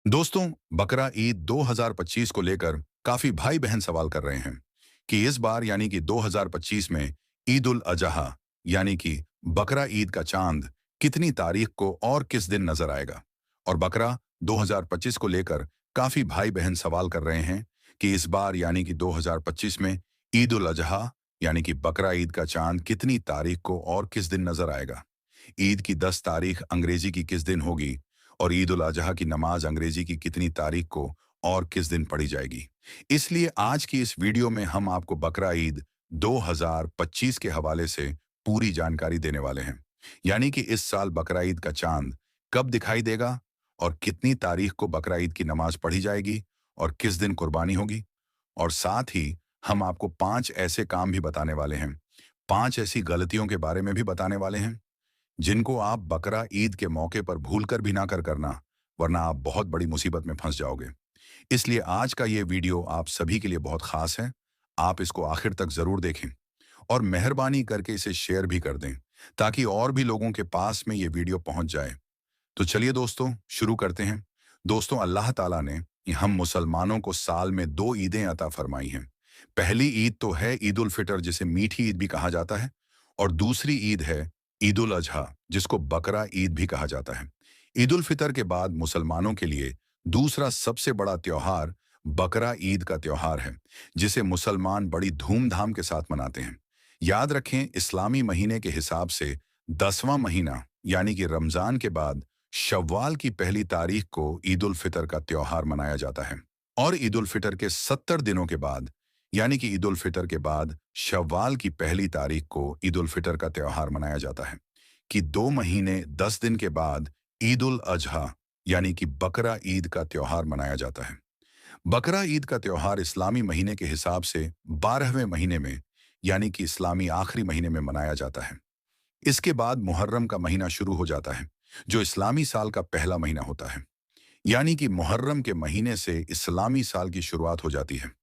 दोस्तों, बकरा ईद 2025 को लेकर काफी भाई बहन सवाल कर रहे हैं कि इस बार यानी कि 2025 में ईद उल अजहा यानी कि बकरा ईद का चांद कितनी तारीख को और किस दिन नजर आएगा। और बकरा 2025 को लेकर काफी भाई बहन सवाल कर रहे हैं कि इस बार यानी कि 2025 में ईद उल अजहा यानी कि बकरा ईद का चांद कितनी तारीख को और किस दिन नजर आएगा। ईद की 10 तारीख अंग्रेजी की किस दिन होगी और ईद उल अजहा की नमाज अंग्रेजी की कितनी तारीख को और किस दिन पढ़ी जाएगी। इसलिए आज की इस वीडियो में हम आपको बकरा ईद 2025 के हवाले से पूरी जानकारी देने वाले हैं। यानी कि इस साल बकरा ईद का चांद कब दिखाई देगा और कितनी तारीख को बकरा ईद की नमाज पढ़ी जाएगी और किस दिन कुर्बानी होगी। और साथ ही हम आपको 5 ऐसे काम भी बताने वाले हैं, 5 ऐसी गलतियों के बारे में भी बताने वाले हैं जिनको आप बकरा ईद के मौके पर भूलकर भी ना करना, वरना आप बहुत बड़ी मुसीबत में फंस जाओगे। इसलिए आज का ये वीडियो आप सभी के लिए बहुत खास है। आप इसको आखिर तक जरूर देखें और मेहरबानी करके इसे शेयर भी कर दें ताकि और भी लोगों के पास में ये वीडियो पहुंच जाए। तो चलिए दोस्तों, शुरू करते हैं। दोस्तों, अल्लाह ताला ने हम मुसलमानों को साल में 2 ईदें अता फरमाई हैं। पहली ईद तो है ईद उल फितर, जिसे मीठी ईद भी कहा जाता है, और दूसरी ईद है ईद उल अजहा, जिसको बकरा ईद भी कहा जाता है। ईद उल फितर के बाद मुसलमानों के लिए दूसरा सबसे बड़ा त्योहार बकरा ईद का त्योहार है, जिसे मुसलमान बड़ी धूमधाम के साथ मनाते हैं। याद रखें, इस्लामी महीने के हिसाब से 10वां महीना यानी कि रमजान के बाद शव्वाल की पहली तारीख को ईद उल फितर का त्योहार मनाया जाता है। और ईद उल फितर के 70 दिनों के बाद यानी कि ईद उल फितर के बाद शव्वाल की पहली तारीख को ईद उल फितर का त्योहार मनाया जाता है कि 2 महीने 10 दिन के बाद ईद उल अजहा यानी कि बकरा ईद का त्योहार मनाया जाता है। बकरा ईद का त्योहार इस्लामी महीने के हिसाब से 12वें महीने में यानी कि इस्लामी आखिरी महीने में मनाया जाता है। इसके बाद मुहर्रम का महीना शुरू हो जाता है, जो इस्लामी साल का पहला महीना होता है। यानी कि मुहर्रम के महीने से इस्लामी साल की शुरुआत हो जाती है।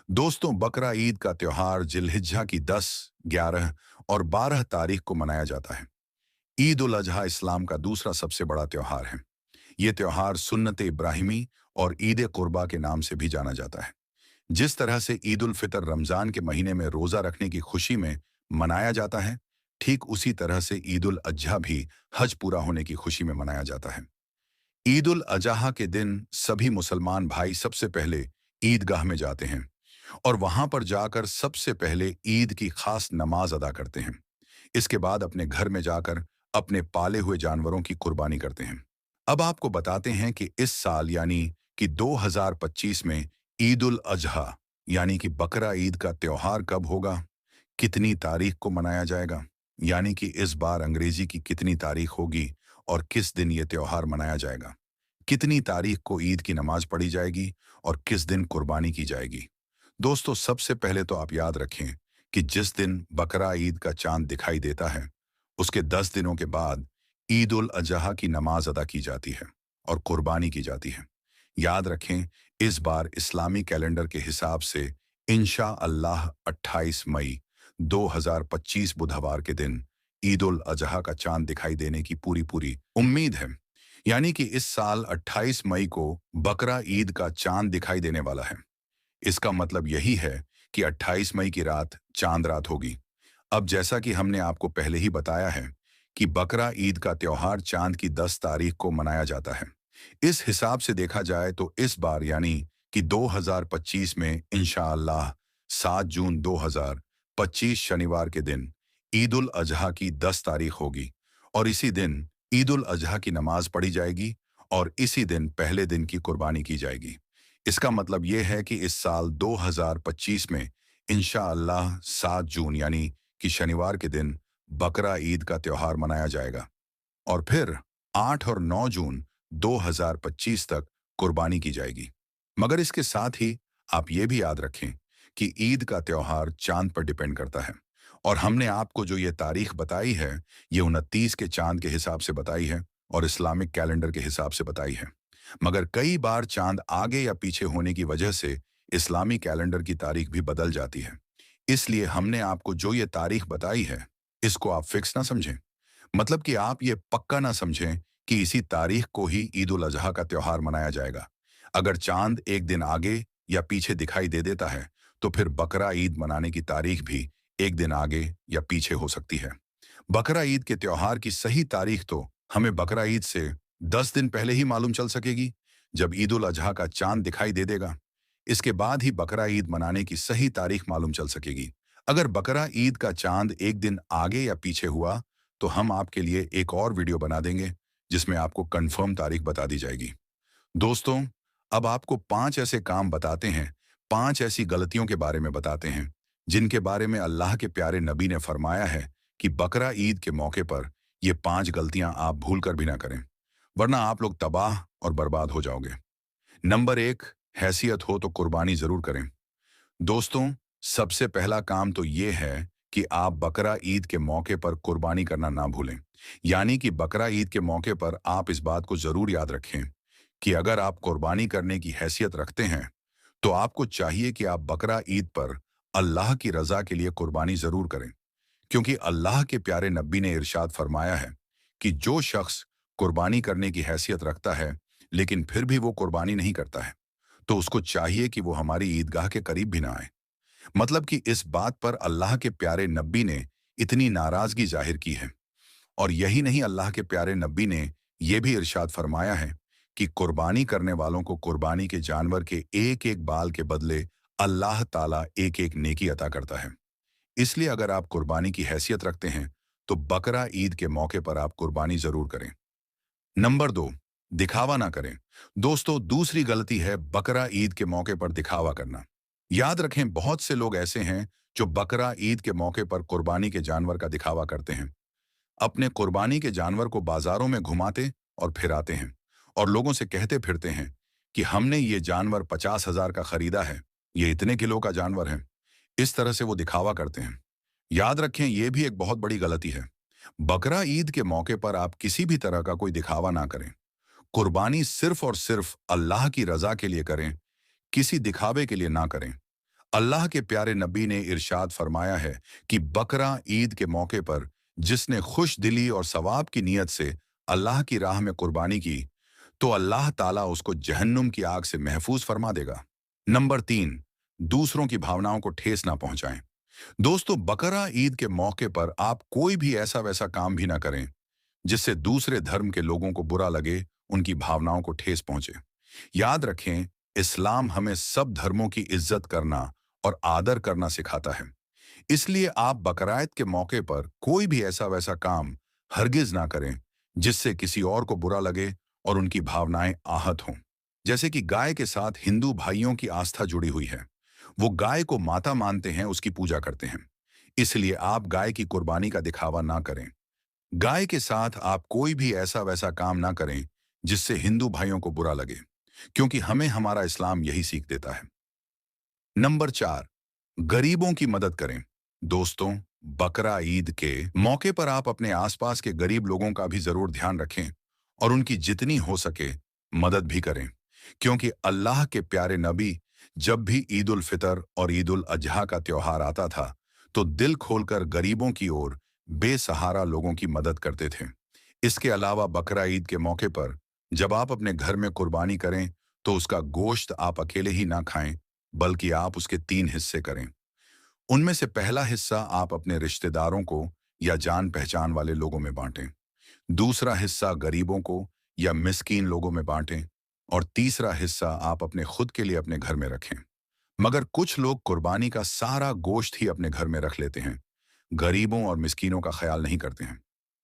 दोस्तों, बकरा ईद का त्योहार जिलहिज्जा की 10, 11 और 12 तारीख को मनाया जाता है। ईद उल अजहा इस्लाम का दूसरा सबसे बड़ा त्योहार है। ये त्योहार सुन्नत इब्राहिमी और ईद कुर्बा के नाम से भी जाना जाता है। जिस तरह से ईद उल फितर रमजान के महीने में रोजा रखने की खुशी में मनाया जाता है, ठीक उसी तरह से ईद उल अजहा भी हज पूरा होने की खुशी में मनाया जाता है। ईद उल अजहा के दिन सभी मुसलमान भाई सबसे पहले ईदगाह में जाते हैं और वहां पर जाकर सबसे पहले ईद की खास नमाज अदा करते हैं। इसके बाद अपने घर में जाकर अपने पाले हुए जानवरों की कुर्बानी करते हैं। अब आपको बताते हैं कि इस साल यानी कि 2025 में ईद उल अजहा यानी कि बकरा ईद का त्योहार कब होगा, कितनी तारीख को मनाया जाएगा, यानी कि इस बार अंग्रेजी की कितनी तारीख होगी और किस दिन ये त्योहार मनाया जाएगा, कितनी तारीख को ईद की नमाज पढ़ी जाएगी और किस दिन कुर्बानी की जाएगी। दोस्तों, सबसे पहले तो आप याद रखें कि जिस दिन बकरा ईद का चांद दिखाई देता है, उसके 10 दिनों के बाद ईद उल अजहा की नमाज अदा की जाती है और कुर्बानी की जाती है। याद रखें, इस बार इस्लामी कैलेंडर के हिसाब से इंशा अल्लाह 28 मई 2025 बुधवार के दिन ईद उल अजहा का चांद दिखाई देने की पूरी पूरी उम्मीद है। यानी कि इस साल 28 मई को बकरा ईद का चांद दिखाई देने वाला है। इसका मतलब यही है कि 28 मई की रात चांद रात होगी। अब जैसा कि हमने आपको पहले ही बताया है कि बकरा ईद का त्योहार चांद की 10 तारीख को मनाया जाता है। इस हिसाब से देखा जाए तो इस बार यानी कि 2025 में इंशाअल्लाह 7 जून 2025 शनिवार के दिन ईद उल अजहा की 10 तारीख होगी और इसी दिन ईद उल अजहा की नमाज पढ़ी जाएगी और इसी दिन पहले दिन की कुर्बानी की जाएगी। इसका मतलब यह है कि इस साल 2025 में इंशाअल्लाह 7 जून यानी कि शनिवार के दिन बकरा ईद का त्योहार मनाया जाएगा और फिर 8 और 9 जून 2025 तक कुर्बानी की जाएगी। मगर इसके साथ ही आप ये भी याद रखें कि ईद का त्योहार चांद पर डिपेंड करता है और हमने आपको जो ये तारीख बताई है, ये 29 के चांद के हिसाब से बताई है और इस्लामिक कैलेंडर के हिसाब से बताई है। मगर कई बार चांद आगे या पीछे होने की वजह से इस्लामी कैलेंडर की तारीख भी बदल जाती है। इसलिए हमने आपको जो ये तारीख बताई है, इसको आप फिक्स ना समझें। मतलब कि आप ये पक्का ना समझें कि इसी तारीख को ही ईद उल अजहा का त्योहार मनाया जाएगा। अगर चांद एक दिन आगे या पीछे दिखाई दे देता है, तो फिर बकरा ईद मनाने की तारीख भी एक दिन आगे या पीछे हो सकती है। बकरा ईद के त्योहार की सही तारीख तो हमें बकरा ईद से 10 दिन पहले ही मालूम चल सकेगी, जब ईद उल अजहा का चांद दिखाई दे देगा। इसके बाद ही बकरा ईद मनाने की सही तारीख मालूम चल सकेगी। अगर बकरा ईद का चांद एक दिन आगे या पीछे हुआ, तो हम आपके लिए एक और वीडियो बना देंगे, जिसमें आपको कंफर्म तारीख बता दी जाएगी। दोस्तों, अब आपको 5 ऐसे काम बताते हैं, 5 ऐसी गलतियों के बारे में बताते हैं, जिनके बारे में अल्लाह के प्यारे नबी ने फरमाया है कि बकरा ईद के मौके पर ये 5 गलतियां आप भूल कर भी ना करें, वरना आप लोग तबाह और बर्बाद हो जाओगे। नंबर 1, हैसियत हो तो कुर्बानी जरूर करें। दोस्तों, सबसे पहला काम तो ये है कि आप बकरा ईद के मौके पर कुर्बानी करना ना भूलें। यानी कि बकरा ईद के मौके पर आप इस बात को जरूर याद रखें कि अगर आप कुर्बानी करने की हैसियत रखते हैं, तो आपको चाहिए कि आप बकरा ईद पर अल्लाह की रजा के लिए कुर्बानी जरूर करें। क्योंकि अल्लाह के प्यारे नबी ने इरशाद फरमाया है कि जो शख्स कुर्बानी करने की हैसियत रखता है, लेकिन फिर भी वो कुर्बानी नहीं करता है, तो उसको चाहिए कि वो हमारी ईदगाह के करीब भी ना आए। मतलब कि इस बात पर अल्लाह के प्यारे नबी ने इतनी नाराजगी जाहिर की है। और यही नहीं, अल्लाह के प्यारे नबी ने यह भी इरशाद फरमाया है कि कुर्बानी करने वालों को कुर्बानी के जानवर के एक एक बाल के बदले अल्लाह ताला एक एक नेकी अता करता है। इसलिए अगर आप कुर्बानी की हैसियत रखते हैं, तो बकरा ईद के मौके पर आप कुर्बानी जरूर करें। नंबर 2, दिखावा ना करें। दोस्तों, दूसरी गलती है बकरा ईद के मौके पर दिखावा करना। याद रखें, बहुत से लोग ऐसे हैं जो बकरा ईद के मौके पर कुर्बानी के जानवर का दिखावा करते हैं। अपने कुर्बानी के जानवर को बाजारों में घुमाते और फिराते हैं और लोगों से कहते फिरते हैं कि हमने ये जानवर 50,000 का खरीदा है, ये इतने किलो का जानवर है। इस तरह से वो दिखावा करते हैं। याद रखें, ये भी एक बहुत बड़ी गलती है। बकरा ईद के मौके पर आप किसी भी तरह का कोई दिखावा ना करें। कुर्बानी सिर्फ और सिर्फ अल्लाह की रजा के लिए करें, किसी दिखावे के लिए ना करें। अल्लाह के प्यारे नबी ने इरशाद फरमाया है कि बकरा ईद के मौके पर जिसने खुश दिली और सवाब की नीयत से अल्लाह की राह में कुर्बानी की, तो अल्लाह ताला उसको जहन्नुम की आग से महफूज फरमा देगा। नंबर 3, दूसरों की भावनाओं को ठेस ना पहुंचाएं। दोस्तों, बकरा ईद के मौके पर आप कोई भी ऐसा वैसा काम भी ना करें जिससे दूसरे धर्म के लोगों को बुरा लगे, उनकी भावनाओं को ठेस पहुंचे। याद रखें, इस्लाम हमें सब धर्मों की इज्जत करना और आदर करना सिखाता है। इसलिए आप बकराईद के मौके पर कोई भी ऐसा वैसा काम हरगिज ना करें जिससे किसी और को बुरा लगे और उनकी भावनाएं आहत हों। जैसे कि गाय के साथ हिंदू भाइयों की आस्था जुड़ी हुई है। वो गाय को माता मानते हैं, उसकी पूजा करते हैं। इसलिए आप गाय की कुर्बानी का दिखावा ना करें। गाय के साथ आप कोई भी ऐसा वैसा काम ना करें जिससे हिंदू भाइयों को बुरा लगे, क्योंकि हमें हमारा इस्लाम यही सीख देता है। नंबर 4, गरीबों की मदद करें। दोस्तों, बकरा ईद के मौके पर आप अपने आसपास के गरीब लोगों का भी जरूर ध्यान रखें और उनकी जितनी हो सके मदद भी करें, क्योंकि अल्लाह के प्यारे नबी जब भी ईद उल फितर और ईद उल अजहा का त्योहार आता था, तो दिल खोलकर गरीबों की ओर बेसहारा लोगों की मदद करते थे। इसके अलावा बकरा ईद के मौके पर जब आप अपने घर में कुर्बानी करें, तो उसका गोश्त आप अकेले ही ना खाएं, बल्कि आप उसके 3 हिस्से करें। उनमें से पहला हिस्सा आप अपने रिश्तेदारों को या जान पहचान वाले लोगों में बांटें, दूसरा हिस्सा गरीबों को या मिस्कीन लोगों में बांटें, और तीसरा हिस्सा आप अपने खुद के लिए अपने घर में रखें। मगर कुछ लोग कुर्बानी का सारा गोश्त ही अपने घर में रख लेते हैं, गरीबों और मिस्कीनों का ख्याल नहीं करते हैं।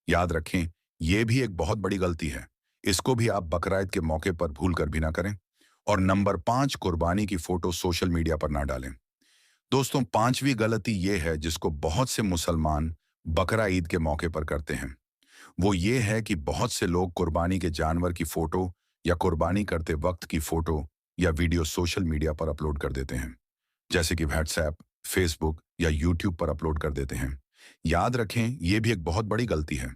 याद रखें, यह भी एक बहुत बड़ी गलती है। इसको भी आप बकरा ईद के मौके पर भूल कर भी ना करें। और नंबर 5, कुर्बानी की फोटो सोशल मीडिया पर ना डालें। दोस्तों, 5वीं गलती यह है जिसको बहुत से मुसलमान बकरा ईद के मौके पर करते हैं। वो ये है कि बहुत से लोग कुर्बानी के जानवर की फोटो या कुर्बानी करते वक्त की फोटो या वीडियो सोशल मीडिया पर अपलोड कर देते हैं, जैसे कि व्हाट्सएप, फेसबुक या यूट्यूब पर अपलोड कर देते हैं। याद रखें, यह भी एक बहुत बड़ी गलती है।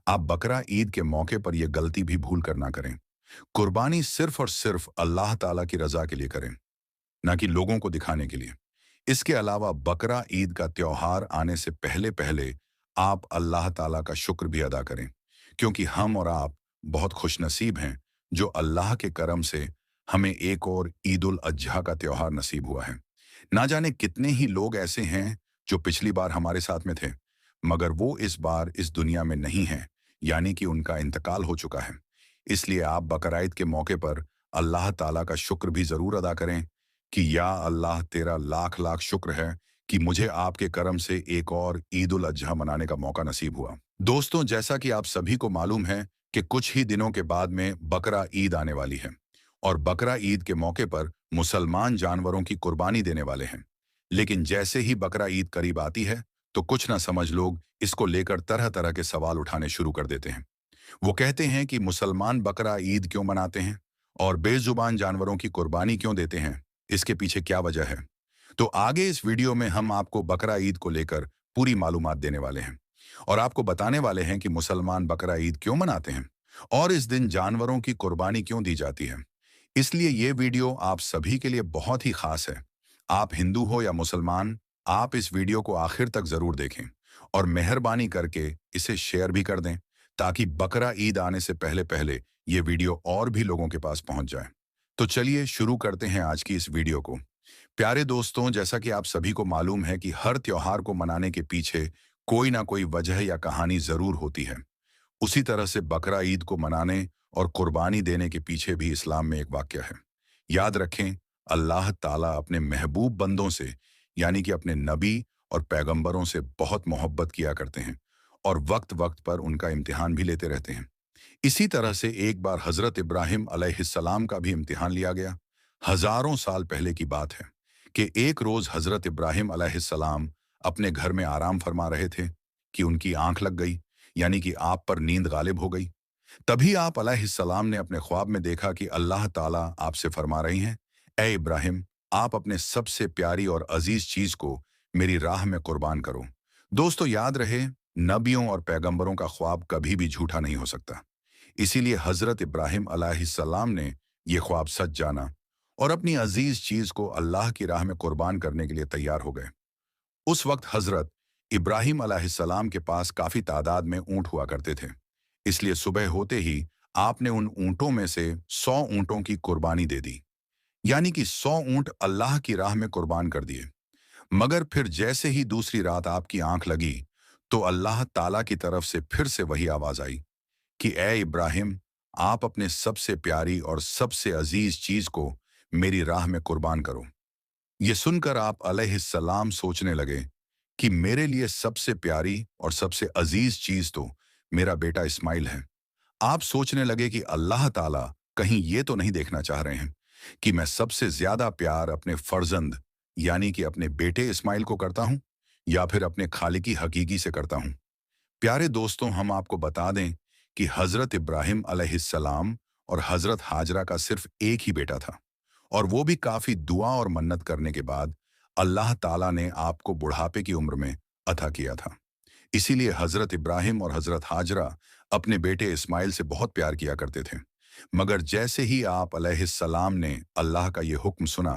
आप बकरा ईद के मौके पर यह गलती भी भूल कर ना करें। कुर्बानी सिर्फ और सिर्फ अल्लाह ताला की रजा के लिए करें, ना कि लोगों को दिखाने के लिए। इसके अलावा बकरा ईद का त्योहार आने से पहले पहले आप अल्लाह ताला का शुक्र भी अदा करें, क्योंकि हम और आप बहुत खुशनसीब हैं जो अल्लाह के करम से हमें एक और ईद उल अजहा का त्योहार नसीब हुआ है। ना जाने कितने ही लोग ऐसे हैं जो पिछली बार हमारे साथ में थे, मगर वो इस बार इस दुनिया में नहीं हैं, यानी कि उनका इंतकाल हो चुका है। इसलिए आप बकरा-ईद के मौके पर अल्लाह ताला का शुक्र भी ज़रूर अदा करें कि या अल्लाह तेरा लाख लाख शुक्र है कि मुझे आपके करम से एक और ईद उल अजहा मनाने का मौका नसीब हुआ। दोस्तों, जैसा कि आप सभी को मालूम है कि कुछ ही दिनों के बाद में बकरा ईद आने वाली है और बकरा ईद के मौके पर मुसलमान जानवरों की कुर्बानी देने वाले हैं। लेकिन जैसे ही बकरा ईद करीब आती है तो कुछ ना समझ लोग इसको लेकर तरह तरह के सवाल उठाने शुरू कर देते हैं। वो कहते हैं कि मुसलमान बकरा ईद क्यों मनाते हैं और बेजुबान जानवरों की कुर्बानी क्यों देते हैं, इसके पीछे क्या वजह है। तो आगे इस वीडियो में हम आपको बकरा ईद को लेकर पूरी मालूमात देने वाले हैं और आपको बताने वाले हैं कि मुसलमान बकरा ईद क्यों मनाते हैं और इस दिन जानवरों की कुर्बानी क्यों दी जाती है। इसलिए ये वीडियो आप सभी के लिए बहुत ही खास है। आप हिंदू हो या मुसलमान, आप इस वीडियो को आखिर तक जरूर देखें और मेहरबानी करके इसे शेयर भी कर दें ताकि बकरा ईद आने से पहले पहले ये वीडियो और भी लोगों के पास पहुंच जाए। तो चलिए शुरू करते हैं आज की इस वीडियो को। प्यारे दोस्तों, जैसा कि आप सभी को मालूम है कि हर त्योहार को मनाने के पीछे कोई ना कोई वजह या कहानी जरूर होती है। उसी तरह से बकरा ईद को मनाने और कुर्बानी देने के पीछे भी इस्लाम में एक वाक्य है। याद रखें, अल्लाह ताला अपने महबूब बंदों से यानी कि अपने नबी और पैगंबरों से बहुत मोहब्बत किया करते हैं और वक्त वक्त पर उनका इम्तिहान भी लेते रहते हैं। इसी तरह से एक बार हजरत इब्राहिम अलैहिस्सलाम का भी इम्तिहान लिया गया। हजारों साल पहले की बात है कि एक रोज हजरत इब्राहिम अलैहिस्सलाम अपने घर में आराम फरमा रहे थे कि उनकी आंख लग गई, यानी कि आप पर नींद गालिब हो गई। तभी आप अलैहिस्सलाम ने अपने ख्वाब में देखा कि अल्लाह ताला आपसे फरमा रही हैं, ए इब्राहिम, आप अपने सबसे प्यारी और अजीज चीज को मेरी राह में कुर्बान करो। दोस्तों, याद रहे, नबियों और पैगंबरों का ख्वाब कभी भी झूठा नहीं हो सकता। इसीलिए हजरत इब्राहिम अलैहिस्सलाम ने यह ख्वाब सच जाना और अपनी अजीज चीज को अल्लाह की राह में कुर्बान करने के लिए तैयार हो गए। उस वक्त हजरत इब्राहिम अलैहिस्सलाम के पास काफी तादाद में ऊंट हुआ करते थे। इसलिए सुबह होते ही आपने उन ऊंटों में से 100 ऊंटों की कुर्बानी दे दी, यानी कि 100 ऊंट अल्लाह की राह में कुर्बान कर दिए। मगर फिर जैसे ही दूसरी रात आपकी आंख लगी तो अल्लाह ताला की तरफ से फिर से वही आवाज आई कि ए इब्राहिम, आप अपने सबसे प्यारी और सबसे अजीज चीज को मेरी राह में कुर्बान करो। ये सुनकर आप अलैहिस्सलाम सोचने लगे कि मेरे लिए सबसे प्यारी और सबसे अजीज चीज तो मेरा बेटा इस्माइल है। आप सोचने लगे कि अल्लाह ताला कहीं ये तो नहीं देखना चाह रहे हैं कि मैं सबसे ज्यादा प्यार अपने फर्जंद यानी कि अपने बेटे इस्माइल को करता हूं या फिर अपने खालिकी हकीकी से करता हूं। प्यारे दोस्तों, हम आपको बता दें कि हजरत इब्राहिम अलैहिस्सलाम और हजरत हाजरा का सिर्फ एक ही बेटा था और वो भी काफी दुआ और मन्नत करने के बाद अल्लाह ताला ने आपको बुढ़ापे की उम्र में अता किया था। इसीलिए हजरत इब्राहिम और हजरत हाजरा अपने बेटे इस्माइल से बहुत प्यार किया करते थे। मगर जैसे ही आप अलैहिस्सलाम ने अल्लाह का ये हुक्म सुना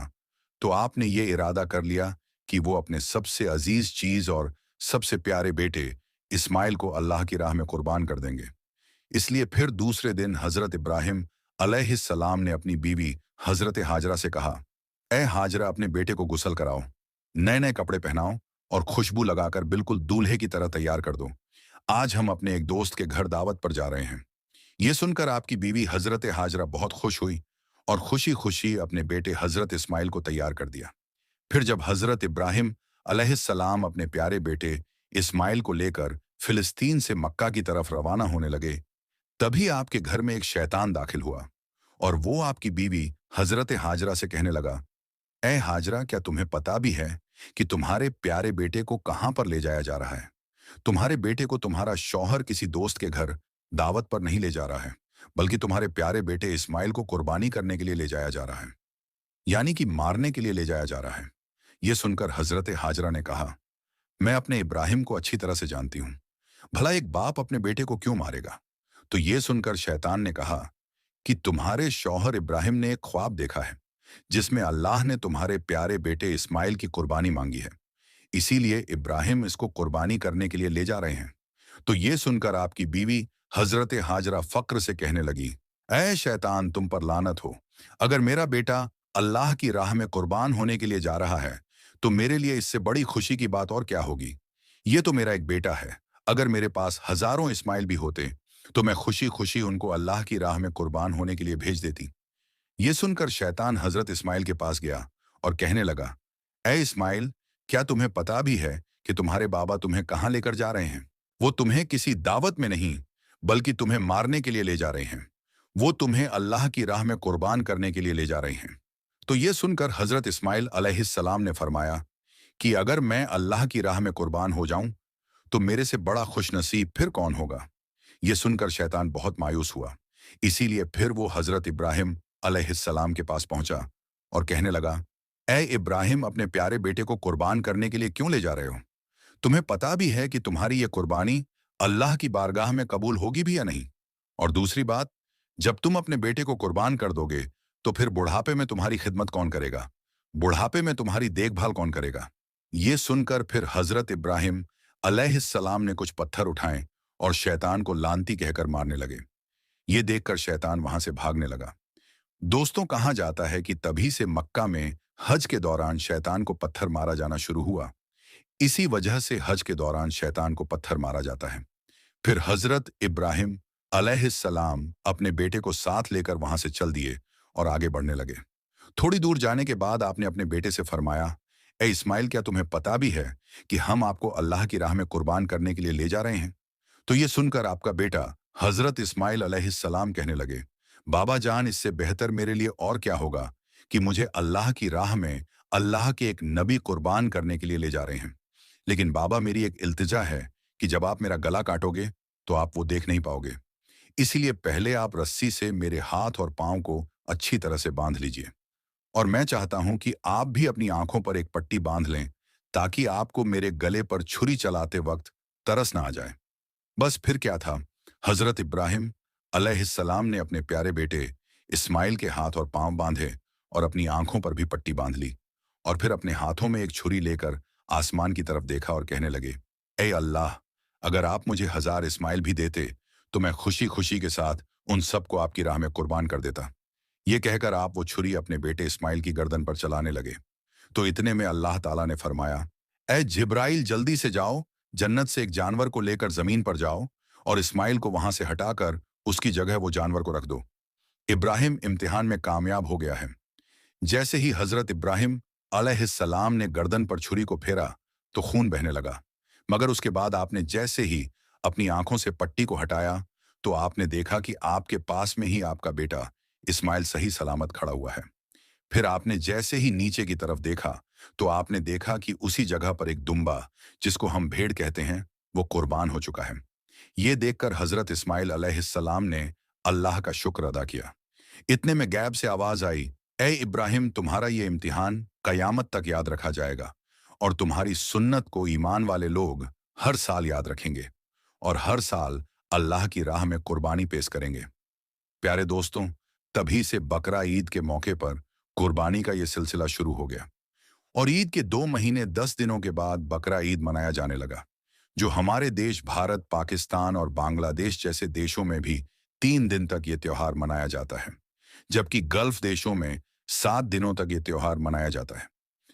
तो आपने ये इरादा कर लिया कि वो अपने सबसे अजीज चीज और सबसे प्यारे बेटे इस्माइल को अल्लाह की राह में कुर्बान कर देंगे। इसलिए फिर दूसरे दिन हजरत इब्राहिम अलैहिस्सलाम ने अपनी बीवी हजरत हाजरा से कहा, ए हाजरा, अपने बेटे को गुस्ल कराओ, नए नए कपड़े पहनाओ और खुशबू लगाकर बिल्कुल दूल्हे की तरह तैयार कर दो। आज हम अपने एक दोस्त के घर दावत पर जा रहे हैं। ये सुनकर आपकी बीवी हजरत हाजरा बहुत खुश हुई और खुशी खुशी अपने बेटे हजरत इस्माइल को तैयार कर दिया। फिर जब हजरत इब्राहिम अलैहिस्सलाम अपने प्यारे बेटे इस्माइल को लेकर फिलिस्तीन से मक्का की तरफ रवाना होने लगे, तभी आपके घर में एक शैतान दाखिल हुआ और वो आपकी बीवी हजरत हाजरा से कहने लगा, ए हाजरा, क्या तुम्हें पता भी है कि तुम्हारे प्यारे बेटे को कहां पर ले जाया जा रहा है? तुम्हारे बेटे को तुम्हारा शौहर किसी दोस्त के घर दावत पर नहीं ले जा रहा है, बल्कि तुम्हारे प्यारे बेटे इस्माइल को कुर्बानी करने के लिए ले जाया जा रहा है, यानी कि मारने के लिए ले जाया जा रहा है। यह सुनकर हजरत हाजरा ने कहा, मैं अपने इब्राहिम को अच्छी तरह से जानती हूं, भला एक बाप अपने बेटे को क्यों मारेगा? तो यह सुनकर शैतान ने कहा कि तुम्हारे शौहर इब्राहिम ने एक ख्वाब देखा है जिसमें अल्लाह ने तुम्हारे प्यारे बेटे इस्माइल की कुर्बानी मांगी है, इसीलिए इब्राहिम इसको कुर्बानी करने के लिए ले जा रहे हैं। तो ये सुनकर आपकी बीवी हजरत हाजरा फक्र से कहने लगी, ऐ शैतान, तुम पर लानत हो। अगर मेरा बेटा अल्लाह की राह में कुर्बान होने के लिए जा रहा है तो मेरे लिए इससे बड़ी खुशी की बात और क्या होगी। ये तो मेरा एक बेटा है। अगर मेरे पास हजारों इस्माइल भी होते तो मैं खुशी खुशी उनको अल्लाह की राह में कुर्बान होने के लिए भेज देती। ये सुनकर शैतान हजरत इस्माइल के पास गया और कहने लगा, ए इस्माइल, क्या तुम्हें पता भी है कि तुम्हारे बाबा तुम्हें कहाँ लेकर जा रहे हैं? वो तुम्हें किसी दावत में नहीं, बल्कि तुम्हें मारने के लिए ले जा रहे हैं। वो तुम्हें अल्लाह की राह में कुर्बान करने के लिए ले जा रहे हैं। तो ये सुनकर हजरत इस्माइल अलैहिस्सलाम ने फरमाया कि अगर मैं अल्लाह की राह में कुर्बान हो जाऊं तो मेरे से बड़ा खुशनसीब फिर कौन होगा। ये सुनकर शैतान बहुत मायूस हुआ। इसीलिए फिर वो हजरत इब्राहिम अलैहिस्सलाम के पास पहुंचा और कहने लगा, ए इब्राहिम, अपने प्यारे बेटे को कुर्बान करने के लिए क्यों ले जा रहे हो? तुम्हें पता भी है कि तुम्हारी ये कुर्बानी अल्लाह की बारगाह में कबूल होगी भी या नहीं? और दूसरी बात, जब तुम अपने बेटे को कुर्बान कर दोगे तो फिर बुढ़ापे में तुम्हारी खिदमत कौन करेगा? बुढ़ापे में तुम्हारी देखभाल कौन करेगा? ये सुनकर फिर हजरत इब्राहिम अलैहिस्सलाम ने कुछ पत्थर उठाए और शैतान को लानती कहकर मारने लगे। ये देखकर शैतान वहां से भागने लगा। दोस्तों, कहा जाता है कि तभी से मक्का में हज के दौरान शैतान को पत्थर मारा जाना शुरू हुआ। इसी वजह से हज के दौरान शैतान को पत्थर मारा जाता है। फिर हजरत इब्राहिम अलैहिस्सलाम अपने बेटे को साथ लेकर वहां से चल दिए और आगे बढ़ने लगे। थोड़ी दूर जाने के बाद आपने अपने बेटे से फरमाया, ए इस्माइल, क्या तुम्हें पता भी है कि हम आपको अल्लाह की राह में कुर्बान करने के लिए ले जा रहे हैं? तो ये सुनकर आपका बेटा हजरत इस्माइल अलैहिस्सलाम कहने लगे, बाबा जान, इससे बेहतर मेरे लिए और क्या होगा कि मुझे अल्लाह की राह में अल्लाह के एक नबी कुर्बान करने के लिए ले जा रहे हैं। लेकिन बाबा, मेरी एक इल्तिजा है कि जब आप मेरा गला काटोगे तो आप वो देख नहीं पाओगे। इसीलिए पहले आप रस्सी से मेरे हाथ और पांव को अच्छी तरह से बांध लीजिए। और मैं चाहता हूं कि आप भी अपनी आंखों पर एक पट्टी बांध लें ताकि आपको मेरे गले पर छुरी चलाते वक्त तरस ना आ जाए। बस फिर क्या था, हजरत इब्राहिम अलैहिस्सलाम ने अपने प्यारे बेटे इस्माइल के हाथ और पांव बांधे और अपनी आंखों पर भी पट्टी बांध ली और फिर अपने हाथों में एक छुरी लेकर आसमान की तरफ देखा और कहने लगे, ए अल्लाह, अगर आप मुझे 1000 इस्माइल भी देते तो मैं खुशी खुशी के साथ उन सबको आपकी राह में कुर्बान कर देता। ये कहकर आप वो छुरी अपने बेटे इस्माइल की गर्दन पर चलाने लगे। तो इतने में अल्लाह ताला ने फरमाया, ए जिब्राइल, जल्दी से जाओ, जन्नत से एक जानवर को लेकर जमीन पर जाओ और इस्माइल को वहां से हटाकर उसकी जगह वो जानवर को रख दो। इब्राहिम इम्तिहान में कामयाब हो गया है। जैसे ही हजरत इब्राहिम अलैहिस्सलाम ने गर्दन पर छुरी को फेरा तो खून बहने लगा, मगर उसके बाद आपने जैसे ही अपनी आंखों से पट्टी को हटाया तो आपने देखा कि आपके पास में ही आपका बेटा इस्माइल सही सलामत खड़ा हुआ है। फिर आपने जैसे ही नीचे की तरफ देखा तो आपने देखा कि उसी जगह पर एक दुम्बा, जिसको हम भेड़ कहते हैं, वो कुर्बान हो चुका है। ये देखकर हजरत इस्माइल अलैहिस्सलाम ने अल्लाह का शुक्र अदा किया। इतने में गैब से आवाज आई, ए इब्राहिम, तुम्हारा ये इम्तिहान कयामत तक याद रखा जाएगा और तुम्हारी सुन्नत को ईमान वाले लोग हर साल याद रखेंगे और हर साल अल्लाह की राह में कुर्बानी पेश करेंगे। प्यारे दोस्तों, तभी से बकरा ईद के मौके पर कुर्बानी का ये सिलसिला शुरू हो गया और ईद के 2 महीने 10 दिनों के बाद बकरा ईद मनाया जाने लगा, जो हमारे देश भारत, पाकिस्तान और बांग्लादेश जैसे देशों में भी 3 दिन तक ये त्योहार मनाया जाता है, जबकि गल्फ देशों में 7 दिनों तक ये त्योहार मनाया जाता है,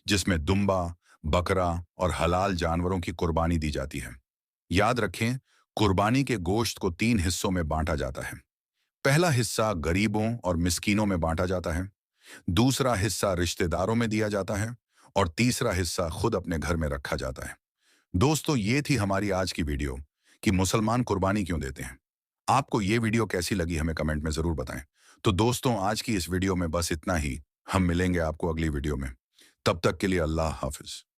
जिसमें दुम्बा, बकरा और हलाल जानवरों की कुर्बानी दी जाती है। याद रखें, कुर्बानी के गोश्त को 3 हिस्सों में बांटा जाता है। पहला हिस्सा गरीबों और मिस्कीनों में बांटा जाता है, दूसरा हिस्सा रिश्तेदारों में दिया जाता है और तीसरा हिस्सा खुद अपने घर में रखा जाता है। दोस्तों, ये थी हमारी आज की वीडियो कि मुसलमान कुर्बानी क्यों देते हैं। आपको ये वीडियो कैसी लगी हमें कमेंट में जरूर बताएं। तो दोस्तों, आज की इस वीडियो में बस इतना ही। हम मिलेंगे आपको अगली वीडियो में। तब तक के लिए अल्लाह हाफिज।